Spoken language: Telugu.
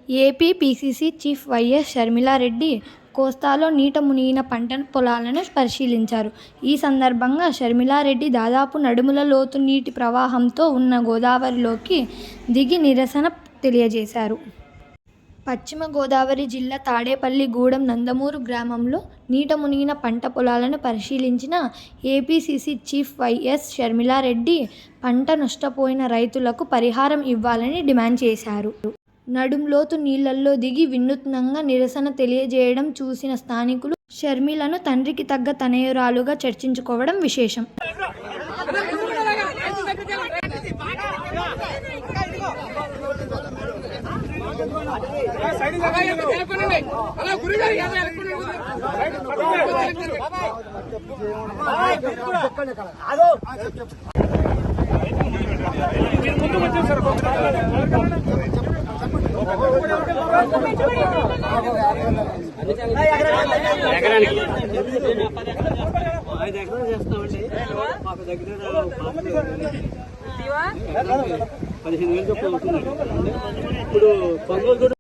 AP PCC chief YS Sharmila Reddy కోస్తాలో నీట మునిగిన పంట పొలాలను పరిశీలించారు. ఈ సందర్భంగా షర్మిలారెడ్డి దాదాపు నడుముల లోతు నీటి ప్రవాహంతో ఉన్న గోదావరిలోకి దిగి నిరసన తెలియజేశారు. పశ్చిమ గోదావరి జిల్లా తాడేపల్లిగూడెం నందమూరు గ్రామంలో నీట మునిగిన పంట పొలాలను పరిశీలించిన ఏపీసీసీ చీఫ్ వైఎస్ షర్మిలారెడ్డి పంట నష్టపోయిన రైతులకు పరిహారం ఇవ్వాలని డిమాండ్ చేశారు. నడుంలోతు నీళ్లలో దిగి వినూత్నంగా నిరసన తెలియజేయడం చూసిన స్థానికులు షర్మిలను తండ్రికి తగ్గ తనయురాలుగా చర్చించుకోవడం విశేషం. ఎకరానికి 5 ఎకరాలు చేస్తామండి. మాకు దగ్గర 15,000 చొప్పున అవుతుంది. ఇప్పుడు కొనుగోలు